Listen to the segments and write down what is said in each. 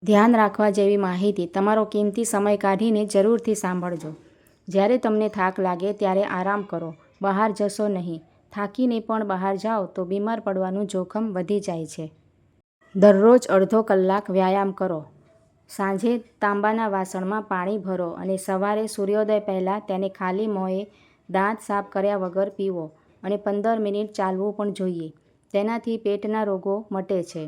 ધ્યાન રાખવા જેવી માહિતી. તમારો કિંમતી સમય કાઢીને જરૂરથી સાંભળજો. જ્યારે તમને થાક લાગે ત્યારે આરામ કરો, બહાર જશો નહીં. થાકીને પણ બહાર જાઓ તો બીમાર પડવાનું જોખમ વધી જાય છે. દરરોજ અડધો કલાક વ્યાયામ કરો. સાંજે તાંબાના વાસણમાં પાણી ભરો અને સવારે સૂર્યોદય પહેલાં તેને ખાલી મોંએ દાંત સાફ કર્યા વગર પીવો અને 15 મિનિટ ચાલવું પણ જોઈએ. તેનાથી પેટના રોગો મટે છે.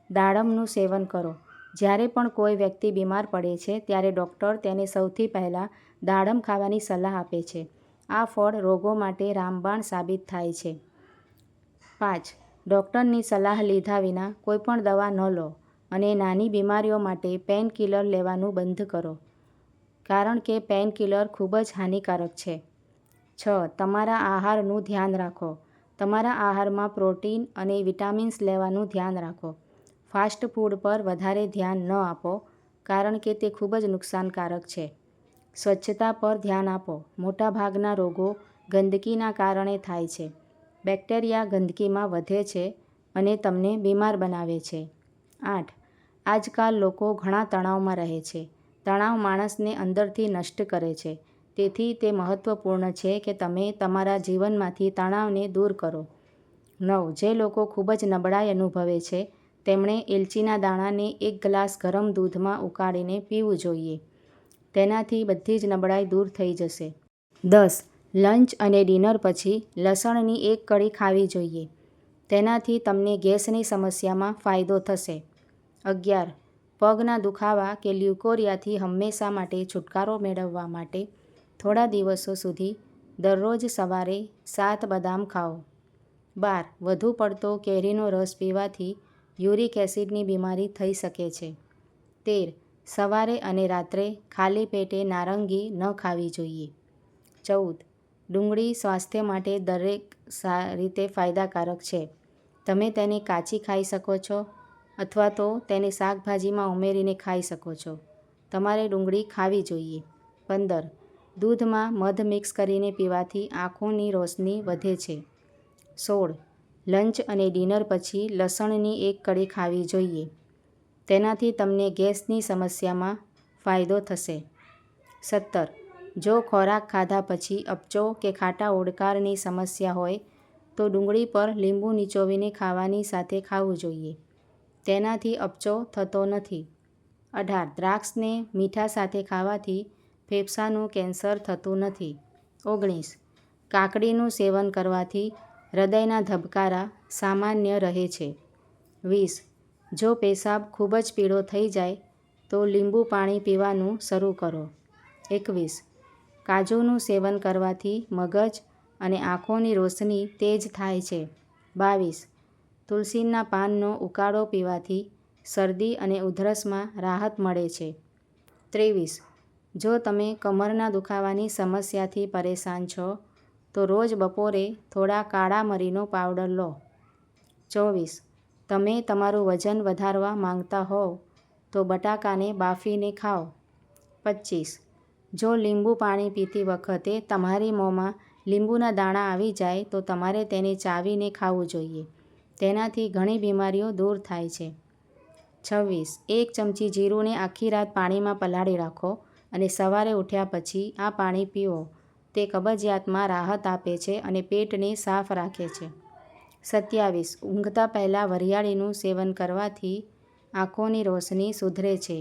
દાડમનું સેવન કરો. જ્યારે પણ કોઈ વ્યક્તિ બીમાર પડે છે ત્યારે ડૉક્ટર તેને સૌથી પહેલાં દાડમ ખાવાની સલાહ આપે છે. આ ફળ રોગો માટે રામબાણ સાબિત થાય છે. 5. ડૉક્ટરની સલાહ લીધા વિના કોઈપણ દવા ન લો અને નાની બીમારીઓ માટે પેનકિલર લેવાનું બંધ કરો, કારણ કે પેનકિલર ખૂબ જ હાનિકારક છે. 6. તમારા આહારનું ધ્યાન રાખો. તમારા આહારમાં પ્રોટીન અને વિટામિન્સ લેવાનું ધ્યાન રાખો. ફાસ્ટ ફૂડ પર વધારે ધ્યાન ન આપો, કારણ કે તે ખૂબ જ નુકસાનકારક છે. સ્વચ્છતા પર ધ્યાન આપો. મોટાભાગના રોગો ગંદકીના કારણે થાય છે. બેક્ટેરિયા ગંદકીમાં વધે છે અને તમને બીમાર બનાવે છે. 8. આજકાલ લોકો ઘણા તણાવમાં રહે છે. તણાવ માણસને અંદરથી નષ્ટ કરે છે. તેથી તે મહત્વપૂર્ણ છે કે તમે તમારા જીવનમાંથી તણાવને દૂર કરો. 9. જે લોકો ખૂબ જ નબળાઈ અનુભવે છે તેમણે એલચીના દાણાને એક ગ્લાસ ગરમ દૂધમાં ઉકાળીને પીવું જોઈએ. તેનાથી બધી જ નબળાઈ દૂર થઈ જશે. 10. લંચ અને ડિનર પછી લસણની એક કળી ખાવી જોઈએ. તેનાથી તમને ગેસની સમસ્યામાં ફાયદો થશે. 11. પગના દુખાવા કે લ્યુકોરિયાથી હંમેશા માટે છુટકારો મેળવવા માટે થોડા દિવસો સુધી દરરોજ સવારે 7 બદામ ખાઓ. 12. વધુ પડતો કેરીનો રસ પીવાથી યુરિક એસિડની બીમારી થઈ શકે છે. 13. સવારે અને રાત્રે ખાલી પેટે નારંગી ન ખાવી જોઈએ. 14. ડુંગળી સ્વાસ્થ્ય માટે દરેક રીતે ફાયદાકારક છે. તમે તેને કાચી ખાઈ શકો છો અથવા તો તેને શાકભાજીમાં ઉમેરીને ખાઈ શકો છો. તમારે ડુંગળી ખાવી જોઈએ. 15. દૂધમાં મધ મિક્સ કરીને પીવાથી આંખોની રોશની વધે છે. 16. લંચ અને ડિનર પછી લસણની એક કળી ખાવી જોઈએ. તેનાથી તમને ગેસની સમસ્યામાં ફાયદો થશે. 17. જો ખોરાક ખાધા પછી અપચો કે ખાટા ઓડકારની સમસ્યા હોય તો ડુંગળી પર લીંબુ નીચોવીને ખાવાની સાથે ખાવું જોઈએ. તેનાથી અપચો થતો નથી. 18. દ્રાક્ષને મીઠા સાથે ખાવાથી ફેફસાંનું કેન્સર થતું નથી. 19. કાકડીનું સેવન કરવાથી હૃદયના ધબકારા સામાન્ય રહે છે. 20. જો પેશાબ ખૂબ જ પીળો થઈ જાય તો લીંબુ પાણી પીવાનું શરૂ કરો. 21. કાજુનું સેવન કરવાથી મગજ અને આંખોની રોશની તેજ થાય છે. 22. તુલસીના પાનનો ઉકાળો પીવાથી શરદી અને ઉધરસમાં રાહત મળે છે. 23. જો તમે કમરના દુખાવાની સમસ્યાથી પરેશાન છો તો રોજ બપોરે થોડા કાળા મરીનો પાવડર લો. 24. તમે તમારું વજન વધારવા માંગતા હોવ તો બટાકાને બાફીને ખાઓ. 25. જો લીંબુ પાણી પીતી વખતે તમારી મોંમાં લીંબુના દાણા આવી જાય તો તમારે તેને ચાવીને ખાવું જોઈએ. તેનાથી ઘણી બીમારીઓ દૂર થાય છે. 26. 1 ચમચી જીરુંને આખી રાત પાણીમાં પલાળી રાખો અને સવારે ઉઠ્યા પછી આ પાણી પીવો. તે કબજિયાતમાં રાહત આપે છે અને પેટને સાફ રાખે છે. 27. ઊંઘતા પહેલાં વરિયાળીનું સેવન કરવાથી આંખોની રોશની સુધરે છે.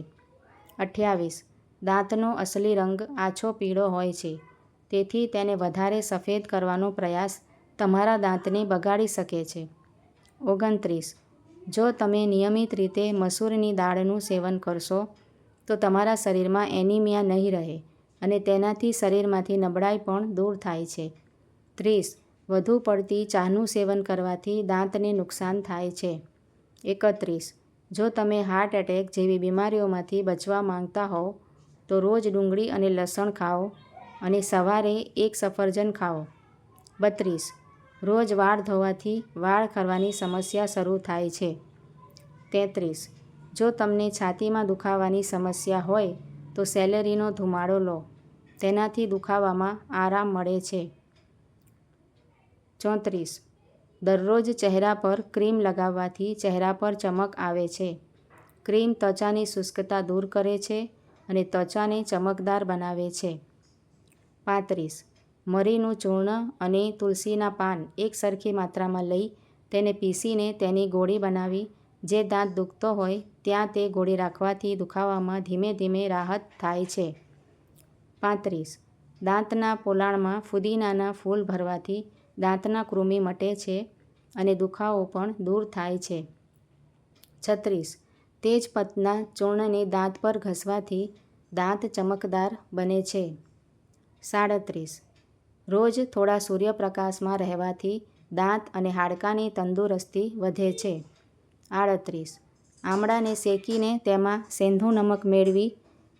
28. દાંતનો અસલી રંગ આછો પીળો હોય છે, તેથી તેને વધારે સફેદ કરવાનો પ્રયાસ તમારા દાંતને બગાડી શકે છે. 29. જો તમે નિયમિત રીતે મસૂરની દાળનું સેવન કરશો તો તમારા શરીરમાં એનિમિયા નહીં રહે અને તેનાથી શરીરમાંથી નબળાઈ પણ દૂર થાય છે. 30. વધુ પડતી ચાનું સેવન કરવાથી દાંતને નુકસાન થાય છે. 31. જો તમે હાર્ટ એટેક જેવી બીમારીઓમાંથી બચવા માંગતા હોવ તો રોજ ડુંગળી અને લસણ ખાઓ અને સવારે 1 સફરજન ખાઓ. 32. રોજ વાળ ધોવાથી વાળ ખરવાની સમસ્યા શરૂ થાય છે. 33. જો તમને છાતીમાં દુખાવાની સમસ્યા હોય તો સેલેરીનો ધુમાડો લો. તેનાથી દુખાવામાં આરામ મળે છે. 34. દરરોજ ચહેરા પર ક્રીમ લગાવવાથી ચહેરા પર ચમક આવે છે. ક્રીમ ત્વચાની શુષ્કતા દૂર કરે છે અને ત્વચાને ચમકદાર બનાવે છે. 35. મરીનું ચૂર્ણ અને તુલસીના પાન એક સરખી માત્રામાં લઈ તેને પીસીને તેની ગોળી બનાવી જે દાંત દુખતો હોય ત્યાં તે ગોળી રાખવાથી દુખાવામાં ધીમે ધીમે રાહત થાય છે. 35. દાંતના પોલાણમાં ફુદીનાના ફૂલ ભરવાથી દાંતના કૃમિ મટે છે અને દુખાવો પણ દૂર થાય છે. 36. તેજપત્તના ચૂર્ણને દાંત પર ઘસવાથી દાંત ચમકદાર બને છે. 37. રોજ થોડા સૂર્યપ્રકાશમાં રહેવાથી દાંત અને હાડકાની તંદુરસ્તી વધે છે. 38. આમળાને શેકીને તેમાં સેંધું નમક મેળવી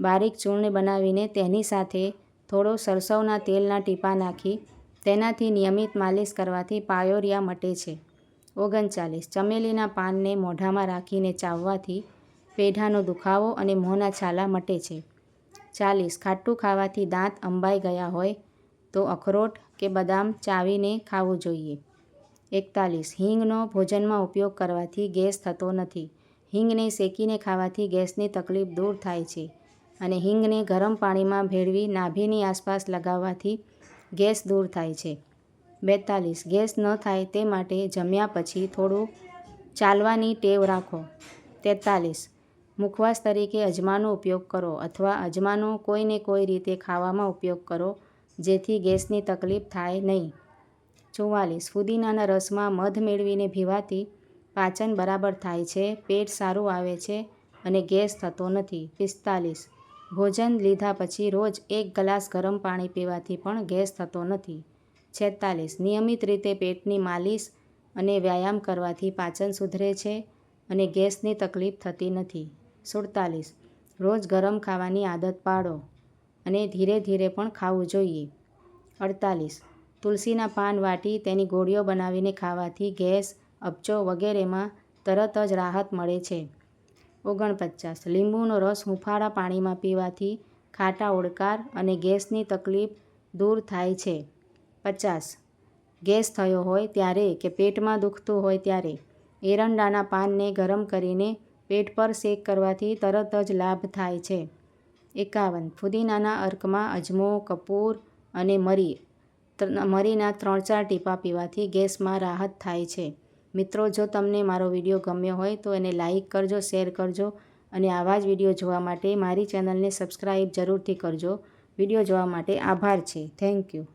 બારીક ચૂર્ણ બનાવીને તેની સાથે થોડો સરસવના તેલના ટીપાં નાખી તેનાથી નિયમિત માલિશ કરવાથી પાયોરિયા મટે છે. 39. ચમેલીના પાનને મોઢામાં રાખીને ચાવવાથી પેઢાનો દુખાવો અને મોંના છાલા મટે છે. 40. ખાટું ખાવાથી દાંત અંબાઈ ગયા હોય તો અખરોટ કે બદામ ચાવીને ખાવું જોઈએ. 41. હિંગનો ભોજનમાં ઉપયોગ કરવાથી ગેસ થતો નથી. હિંગને શેકીને ખાવાથી ગેસની તકલીફ દૂર થાય છે અને હિંગને ગરમ પાણીમાં ભેળવી નાભીની આસપાસ લગાવવાથી ગેસ દૂર થાય છે. 42. ગેસ ન થાય તે માટે જમ્યા પછી થોડું ચાલવાની ટેવ રાખો. 43. મુખવાસ તરીકે અજમાનો ઉપયોગ કરો અથવા અજમાનો કોઈને કોઈ રીતે ખાવામાં ઉપયોગ કરો જેથી ગેસની તકલીફ થાય નહીં. 44. ફુદીનાના રસમાં મધ મેળવીને પીવાથી પાચન બરાબર થાય છે, પેટ સારું આવે છે અને ગેસ થતો નથી. 45. ભોજન લીધા પછી રોજ 1 ગ્લાસ ગરમ પાણી પીવાથી પણ ગેસ થતો નથી. 46. નિયમિત રીતે પેટની માલિશ અને વ્યાયામ કરવાથી પાચન સુધરે છે અને ગેસની તકલીફ થતી નથી. 47. રોજ ગરમ ખાવાની આદત પાડો અને ધીરે ધીરે પણ ખાવું જોઈએ. 48. તુલસીના પાન વાટી તેની ગોળીઓ બનાવીને ખાવાથી ગેસ, અપચો વગેરેમાં તરત જ રાહત મળે છે. 49. લીંબુનો રસ હૂંફાળા પાણીમાં પીવાથી ખાટા ઓડકાર અને ગેસની તકલીફ દૂર થાય છે. 50. ગેસ થયો હોય ત્યારે કે પેટમાં દુખતું હોય ત્યારે એરંડાના પાનને ગરમ કરીને પેટ પર શેક કરવાથી તરત જ લાભ થાય છે. 51. ફુદીનાના અર્કમાં અજમો, કપૂર અને મરીના 3-4 ટીપાં પીવાથી ગેસમાં રાહત થાય છે. મિત્રો, જો તમને મારો વિડીયો ગમ્યો હોય તો એને લાઈક કરજો, શેર કરજો અને આવા જ વિડીયો જોવા માટે મારી ચેનલને સબસ્ક્રાઈબ જરૂરથી કરજો. વિડીયો જોવા માટે આભાર છે. Thank you.